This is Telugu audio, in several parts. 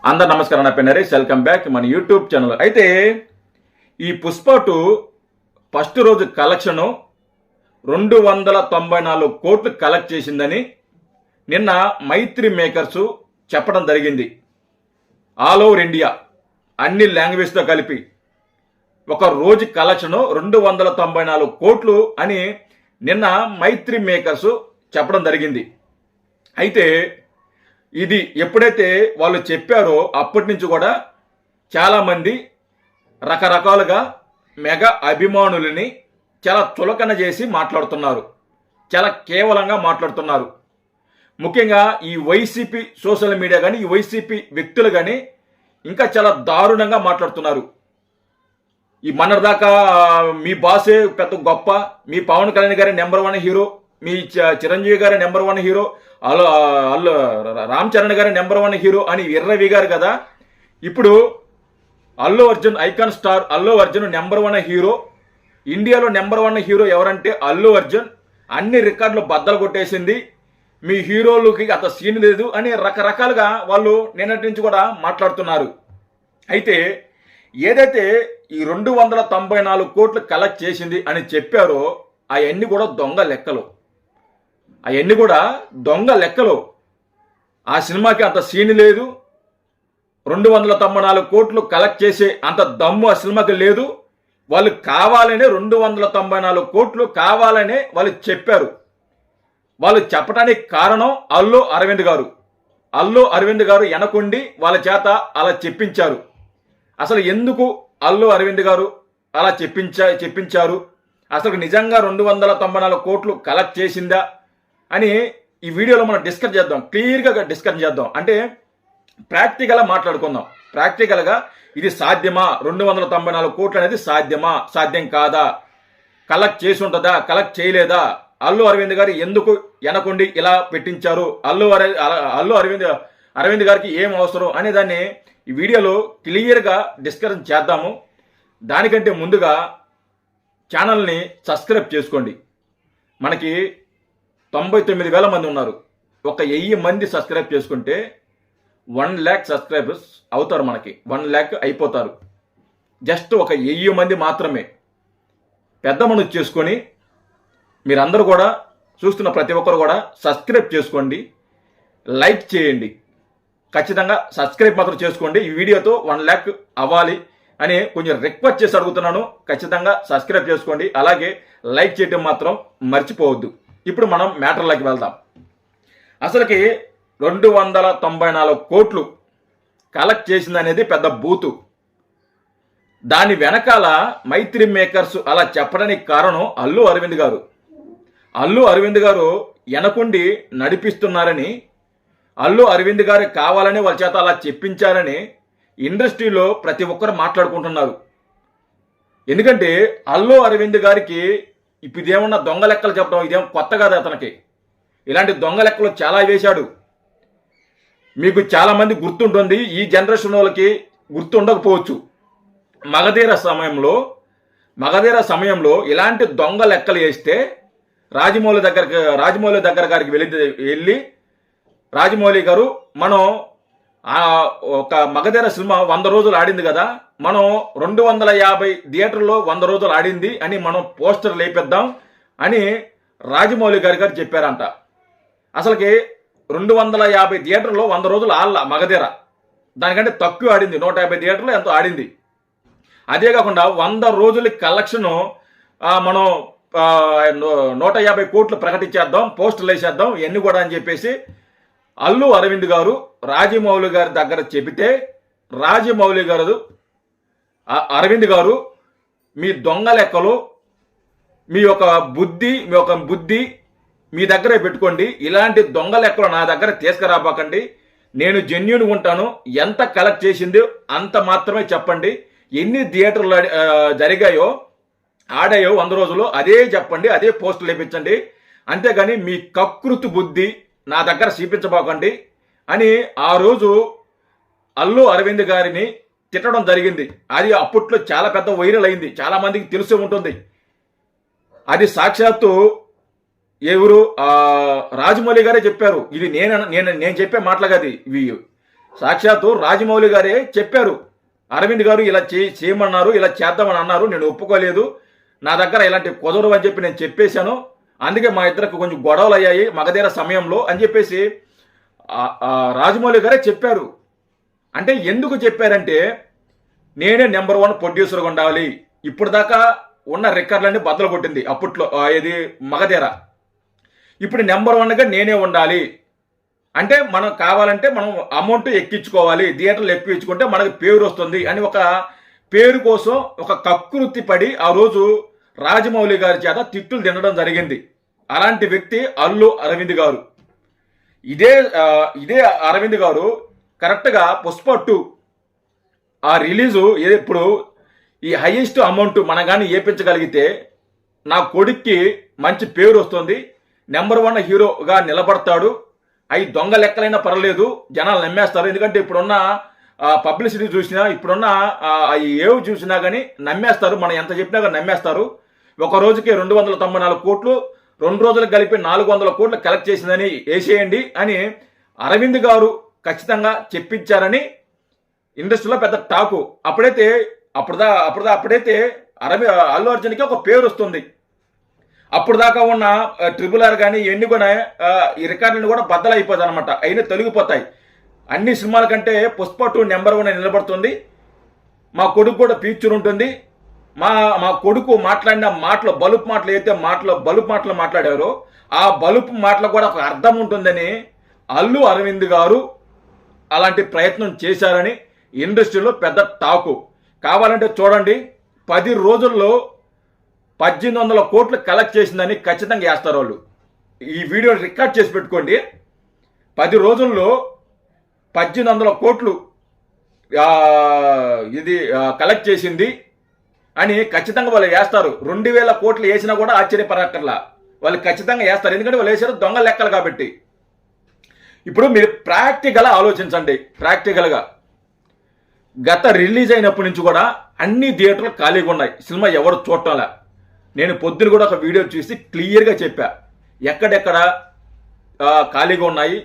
అందరు నమస్కారం. నా పేరు నరేష్. వెల్కమ్ బ్యాక్ మన యూట్యూబ్ ఛానల్. అయితే ఈ పుష్ప 2 ఫస్ట్ రోజు కలెక్షన్ 294 కోట్లు కలెక్ట్ చేసిందని నిన్న మైత్రి మేకర్స్ చెప్పడం జరిగింది. ఆల్ ఓవర్ ఇండియా అన్ని లాంగ్వేజ్తో కలిపి ఒక రోజు కలెక్షన్ 294 కోట్లు అని నిన్న మైత్రి మేకర్స్ చెప్పడం జరిగింది. అయితే ఇది ఎప్పుడైతే వాళ్ళు చెప్పారో అప్పటి నుంచి కూడా చాలామంది రకరకాలుగా మెగా అభిమానులని చాలా చులకన చేసి మాట్లాడుతున్నారు, చాలా కేవలంగా మాట్లాడుతున్నారు. ముఖ్యంగా ఈ వైసీపీ సోషల్ మీడియా కానీ ఈ వైసీపీ వ్యక్తులు కానీ ఇంకా చాలా దారుణంగా మాట్లాడుతున్నారు. ఈ మొన్నటిదాకా మీ బాసే పెద్ద గొప్ప, మీ పవన్ కళ్యాణ్ గారి నెంబర్ 1 హీరో, మీ చిరంజీవి గారి నెంబర్ 1 హీరో, అల్లు రామ్ చరణ్ గారి నెంబర్ 1 హీరో అని విర్రవీగారు కదా. ఇప్పుడు Allu Arjun icon star Allu Arjun number 1 hero, ఇండియాలో నెంబర్ 1 హీరో ఎవరంటే అల్లు అర్జున్. అన్ని రికార్డులు బద్దలు కొట్టేసింది, మీ హీరోలకి అంత సీన్ లేదు అని రకరకాలుగా వాళ్ళు నిన్నటి నుంచి కూడా మాట్లాడుతున్నారు. అయితే ఏదైతే ఈ 294 కోట్లు కలెక్ట్ చేసింది అని చెప్పారో అవన్నీ కూడా దొంగ లెక్కలు. అవన్నీ కూడా దొంగ లెక్కలు. ఆ సినిమాకి అంత సీన్ లేదు, 294 కోట్లు కలెక్ట్ చేసే అంత దమ్ము ఆ సినిమాకి లేదు. వాళ్ళు కావాలనే 294 కోట్లు కావాలనే వాళ్ళు చెప్పారు. వాళ్ళు చెప్పడానికి కారణం అల్లు అరవింద్ గారు. అల్లు అరవింద్ గారు వెనకుండి వాళ్ళ చేత అలా చెప్పించారు. అసలు ఎందుకు అల్లు అరవింద్ గారు అలా చెప్పించారు, అసలు నిజంగా 294 కోట్లు కలెక్ట్ చేసిందా అని ఈ వీడియోలో మనం డిస్కస్ చేద్దాం, క్లియర్గా డిస్కస్ చేద్దాం. అంటే ప్రాక్టికల్గా మాట్లాడుకుందాం. ప్రాక్టికల్గా ఇది సాధ్యమా, 294 కోట్లు అనేది సాధ్యమా, సాధ్యం కాదా, కలెక్ట్ చేసి ఉంటుందా, కలెక్ట్ చేయలేదా, అల్లు అరవింద్ గారు ఎందుకు వెనకుండి ఇలా పెట్టించారు, అల్లు అరవింద్ గారికి ఏం అవసరం అనే దాన్ని ఈ వీడియోలో క్లియర్గా డిస్కషన్ చేద్దాము. దానికంటే ముందుగా ఛానల్ని సబ్స్క్రైబ్ చేసుకోండి. మనకి 99,000 మంది ఉన్నారు. ఒక 1000 మంది సబ్స్క్రైబ్ చేసుకుంటే 1 lakh సబ్స్క్రైబర్స్ అవుతారు. మనకి 1 lakh అయిపోతారు. జస్ట్ ఒక 1000 మంది మాత్రమే. పెద్ద మనసు చేసుకొని మీరందరూ కూడా చూస్తున్న ప్రతి ఒక్కరు కూడా సబ్స్క్రైబ్ చేసుకోండి, లైక్ చేయండి. ఖచ్చితంగా సబ్స్క్రైబ్ మాత్రం చేసుకోండి. ఈ వీడియోతో 1 lakh అవ్వాలి అని కొంచెం రిక్వెస్ట్ చేసి అడుగుతున్నాను. ఖచ్చితంగా సబ్స్క్రైబ్ చేసుకోండి, అలాగే లైక్ చేయడం మాత్రం మర్చిపోవద్దు. ఇప్పుడు మనం మ్యాటర్లోకి వెళ్దాం. అసలుకి 294 కోట్లు కలెక్ట్ చేసింది అనేది పెద్ద బూతు. దాని వెనకాల మైత్రి మేకర్స్ అలా చెప్పడానికి కారణం అల్లు అరవింద్ గారు. అల్లు అరవింద్ గారు వెనకుండి నడిపిస్తున్నారని, అల్లు అరవింద్ గారు కావాలని వాళ్ళ చేత అలా చెప్పించారని ఇండస్ట్రీలో ప్రతి ఒక్కరు మాట్లాడుకుంటున్నారు. ఎందుకంటే అల్లు అరవింద్ గారికి ఇప్పుడు ఇదేమన్నా దొంగ లెక్కలు చెప్పడం ఇదేం కొత్త కాదు. అతనికి ఇలాంటి దొంగ లెక్కలు చాలా వేశాడు. మీకు చాలామంది గుర్తుంటుంది, ఈ జనరేషన్ వాళ్ళకి గుర్తుండకపోవచ్చు. మగధీర సమయంలో ఇలాంటి దొంగ లెక్కలు వేస్తే రాజమౌళి దగ్గర గారికి వెళ్ళి రాజమౌళి గారు మనం ఒక మగధీర సినిమా 100 రోజులు ఆడింది కదా, మనం 250 థియేటర్లో 100 రోజులు ఆడింది అని మనం పోస్టర్ లేపిద్దాం అని రాజమౌళి గారు చెప్పారంట. అసలుకి 250 థియేటర్లో 100 రోజులు ఆడలా మగధీర, దానికంటే తక్కువ ఆడింది, 150 థియేటర్లో ఎంతో ఆడింది. అదే కాకుండా 100 రోజుల కలెక్షన్ మనం 150 కోట్లు ప్రకటించేద్దాం, పోస్టర్లు వేసేద్దాం ఇవన్నీ కూడా అని చెప్పేసి అల్లు అరవింద్ గారు రాజమౌళి గారి దగ్గర చెబితే, రాజమౌళి గారు అరవింద్ గారు మీ దొంగ లెక్కలు, మీ యొక్క బుద్ధి మీ దగ్గరే పెట్టుకోండి, ఇలాంటి దొంగ లెక్కలు నా దగ్గర తీసుకురాబాకండి, నేను జెన్యూన్ ఉంటాను, ఎంత కలెక్ట్ చేసిందో అంత మాత్రమే చెప్పండి, ఎన్ని థియేటర్లు జరిగాయో ఆడాయో 100 రోజులు అదే చెప్పండి, అదే పోస్టులు వేయించండి, అంతేగాని మీ కకృతి బుద్ధి నా దగ్గర చూపించబోకండి అని ఆ రోజు అల్లు అరవింద్ గారిని తిట్టడం జరిగింది. అది అప్పట్లో చాలా పెద్ద వైరల్ అయింది, చాలా మందికి తెలిసే ఉంటుంది. అది సాక్షాత్తు ఎవరు రాజమౌళి గారే చెప్పారు. ఇది నేను చెప్పే మాటలు కాదు, ఇవి సాక్షాత్తు రాజమౌళి గారే చెప్పారు, అరవింద్ గారు ఇలా చేయమన్నారు, ఇలా చేద్దామని అన్నారు, నేను ఒప్పుకోలేదు, నా దగ్గర ఇలాంటి కుదరవు అని చెప్పి నేను చెప్పేశాను, అందుకే మా ఇద్దరికి కొంచెం గొడవలు అయ్యాయి మగధీర సమయంలో అని చెప్పేసి రాజమౌళి గారే చెప్పారు. అంటే ఎందుకు చెప్పారంటే నేనే నెంబర్ 1 ప్రొడ్యూసర్గా ఉండాలి, ఇప్పుడు దాకా ఉన్న రికార్డులన్నీ బద్దలు కొట్టింది అప్పట్లో ఇది మగధీర, ఇప్పుడు నెంబర్ 1గా నేనే ఉండాలి, అంటే మనం కావాలంటే మనం అమౌంట్ ఎక్కించుకోవాలి, థియేటర్లు ఎక్కించుకుంటే మనకు పేరు వస్తుంది అని ఒక పేరు కోసం ఒక కక్కుర్తి పడి ఆ రోజు రాజమౌళి గారి చేత తిట్టులు తినడం జరిగింది. అలాంటి వ్యక్తి అల్లు అరవింద్ గారు. ఇదే అరవింద్ గారు కరెక్ట్గా పుష్ప 2 ఆ రిలీజు ఇప్పుడు ఈ హైయెస్ట్ అమౌంట్ మనం కానీ ఏపించగలిగితే నా కొడుక్కి మంచి పేరు వస్తుంది, నెంబర్ 1 హీరోగా నిలబడతాడు, అవి దొంగ లెక్కలైనా పర్వాలేదు, జనాలు నమ్మేస్తారు. ఎందుకంటే ఇప్పుడున్న పబ్లిసిటీ చూసినా, ఇప్పుడున్న ఏవి చూసినా కానీ నమ్మేస్తారు, మనం ఎంత చెప్పినా కానీ నమ్మేస్తారు. ఒక రోజుకి 294 కోట్లు, 2 రోజులకు కలిపి 400 కోట్లు కలెక్ట్ చేసిందని వేసేయండి అని అరవింద్ గారు ఖచ్చితంగా చెప్పించారని ఇండస్ట్రీలో పెద్ద టాకు. అప్పుడైతే అల్లు అర్జున్కి ఒక పేరు వస్తుంది. అప్పుడు దాకా ఉన్న RRR కానీ ఇవన్నీ కూడా ఈ రికార్డులను కూడా బద్దలైపోతాయి అనమాట, అయినా తొలగిపోతాయి. అన్ని సినిమాల కంటే పుష్ప 2 నెంబర్ 1 నిలబడుతుంది. మా కొడుకు కూడా ఫ్యూచర్ ఉంటుంది. మా కొడుకు మాట్లాడిన మాటలు బలుపు మాటలు అయితే బలుపు మాటలు మాట్లాడారో ఆ బలుపు మాటలు కూడా ఒక అర్థం ఉంటుందని అల్లు అరవింద్ గారు అలాంటి ప్రయత్నం చేశారని ఇండస్ట్రీలో పెద్ద టాకు. కావాలంటే చూడండి, 10 రోజుల్లో 1800 కోట్లు కలెక్ట్ చేసిందని ఖచ్చితంగా వేస్తారు వాళ్ళు. ఈ వీడియో రికార్డ్ చేసి పెట్టుకోండి. 10 రోజుల్లో 1800 కోట్లు ఇది కలెక్ట్ చేసింది అని ఖచ్చితంగా వాళ్ళు వేస్తారు. 2000 కోట్లు వేసినా కూడా ఆశ్చర్యపడక్కర్లా, వాళ్ళు ఖచ్చితంగా వేస్తారు. ఎందుకంటే వాళ్ళు వేసారు దొంగ లెక్కలు కాబట్టి. ఇప్పుడు మీరు ప్రాక్టికల్గా ఆలోచించండి. ప్రాక్టికల్గా గత రిలీజ్ అయినప్పటి నుంచి కూడా అన్ని థియేటర్లు ఖాళీగా ఉన్నాయి, సినిమా ఎవరు చూడటంలా. నేను పొద్దున కూడా ఒక వీడియో చూసి క్లియర్గా చెప్పా, ఎక్కడెక్కడ ఖాళీగా ఉన్నాయి,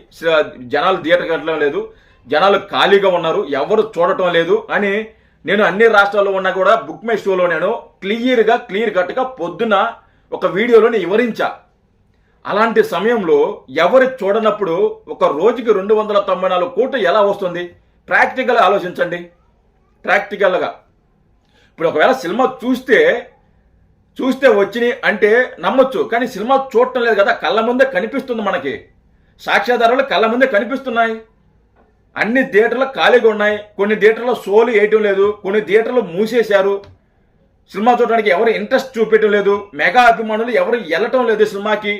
జనాలు థియేటర్కి వెళ్ళడం లేదు, జనాలు ఖాళీగా ఉన్నారు, ఎవరు చూడటం లేదు అని నేను అన్ని రాష్ట్రాల్లో ఉన్నా కూడా బుక్ మై షోలో నేను క్లియర్ కట్గా పొద్దున ఒక వీడియోలో వివరించా. అలాంటి సమయంలో ఎవరు చూడనప్పుడు ఒక రోజుకి 294 కోట్లు ఎలా వస్తుంది? ప్రాక్టికల్గా ఆలోచించండి. ప్రాక్టికల్గా ఇప్పుడు ఒకవేళ సినిమా చూస్తే వచ్చినాయి అంటే నమ్మొచ్చు, కానీ సినిమా చూడటం లేదు కదా, కళ్ళ ముందే కనిపిస్తుంది, మనకి సాక్ష్యాధారాలు కళ్ళ ముందే కనిపిస్తున్నాయి. అన్ని థియేటర్లు ఖాళీగా ఉన్నాయి, కొన్ని థియేటర్లో షోలు వేయటం లేదు, కొన్ని థియేటర్లు మూసేశారు, సినిమా చూడడానికి ఎవరు ఇంట్రెస్ట్ చూపించడం లేదు, మెగా అభిమానులు ఎవరు వెళ్ళటం లేదు సినిమాకి,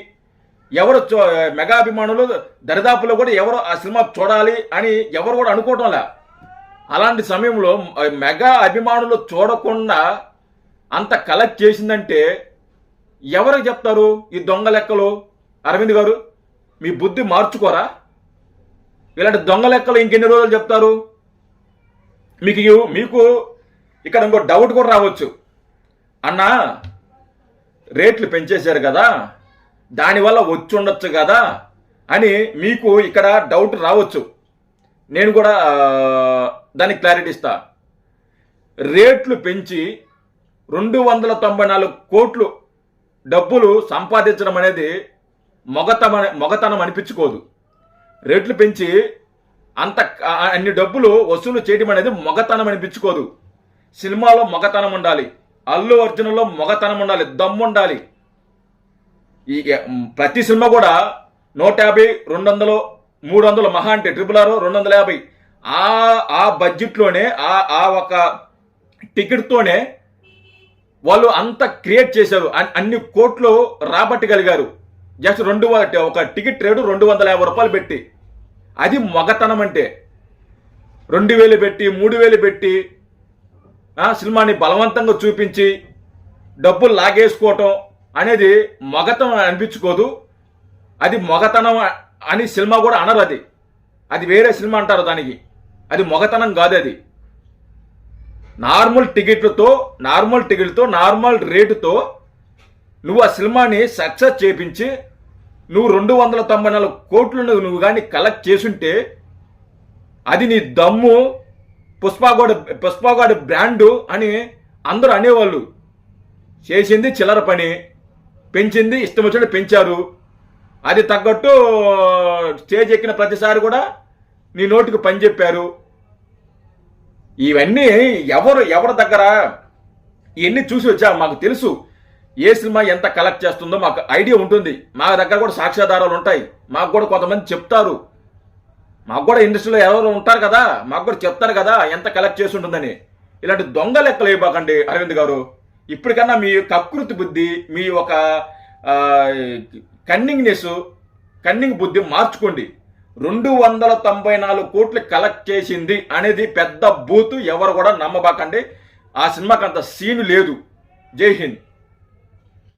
మెగా అభిమానులు దరిదాపులో కూడా ఎవరు ఆ సినిమా చూడాలి అని ఎవరు కూడా అనుకోవటంలే. అలాంటి సమయంలో మెగా అభిమానులు చూడకుండా అంత కలెక్ట్ చేసిందంటే ఎవరికి చెప్తారు ఈ దొంగ లెక్కలు? అరవింద్ గారు, మీ బుద్ధి మార్చుకోరా? ఇలాంటి దొంగ లెక్కలు ఇంకెన్ని రోజులు చెప్తారు? మీకు ఇక్కడ ఇంకో డౌట్ కూడా రావచ్చు, అన్నా రేట్లు పెంచేశారు కదా, దానివల్ల వచ్చి ఉండొచ్చు కదా అని మీకు ఇక్కడ డౌట్ రావచ్చు. నేను కూడా దానికి క్లారిటీ ఇస్తా. రేట్లు పెంచి 294 కోట్లు డబ్బులు సంపాదించడం అనేది మొగతనం అనిపించుకోదు. రేట్లు పెంచి అన్ని డబ్బులు వసూలు చేయడం అనేది మొగతనం అనిపించుకోదు. సినిమాలో మొగతనం ఉండాలి, అల్లు అర్జున్లో మొగతనం ఉండాలి, దమ్ము ఉండాలి. ఈ ప్రతి సినిమా కూడా 150, 200, 300 మహా అంటే RRR 250 ఆ బడ్జెట్లోనే ఆ ఒక టికెట్తోనే వాళ్ళు అంత క్రియేట్ చేశారు, అన్ని కోట్లు రాబట్టగలిగారు. జస్ట్ ఒక టికెట్ రేటు 250 రూపాయలు పెట్టి. అది మొగతనం అంటే. 2000 పెట్టి 3000 పెట్టి సినిమాని బలవంతంగా చూపించి డబ్బులు లాగేసుకోవటం అనేది మొగతనం అనిపించుకోదు. అది మొగతనం అని సినిమా కూడా అనరు. అది వేరే సినిమా అంటారు దానికి. అది మొగతనం కాదు. అది నార్మల్ టికెట్లతో నార్మల్ రేటుతో నువ్వు ఆ సినిమాని సక్సెస్ చేపించి నువ్వు 294 కోట్లు నువ్వు కానీ కలెక్ట్ చేసుంటే అది నీ దమ్ము, పుష్పగాడు బ్రాండు అని అందరూ అనేవాళ్ళు. చేసింది చిల్లర పని, పెంచింది ఇష్టం వచ్చినట్టు పెంచారు. అది తగ్గట్టు స్టేజ్ ఎక్కిన ప్రతిసారి కూడా నీ నోటికి పని చెప్పారు. ఇవన్నీ ఎవరి దగ్గర ఇవన్నీ చూసి వచ్చా. మాకు తెలుసు ఏ సినిమా ఎంత కలెక్ట్ చేస్తుందో మాకు ఐడియా ఉంటుంది. మా దగ్గర కూడా సాక్ష్యాధారాలు ఉంటాయి. మాకు కూడా కొంతమంది చెప్తారు. మాకు కూడా ఇండస్ట్రీలో ఎవరు ఉంటారు కదా, మాకు కూడా చెప్తారు కదా ఎంత కలెక్ట్ చేసి ఉంటుందని. ఇలాంటి దొంగ లెక్కలు ఇవ్వకండి అరవింద్ గారు. ఇప్పటికన్నా మీ కకృతి బుద్ధి, మీ ఒక కన్నింగ్ బుద్ధి మార్చుకోండి. 294 కోట్లు కలెక్ట్ చేసింది అనేది పెద్ద బూతు. ఎవరు కూడా నమ్మబాకండి. ఆ సినిమాకి అంత సీను లేదు. జై హింద్.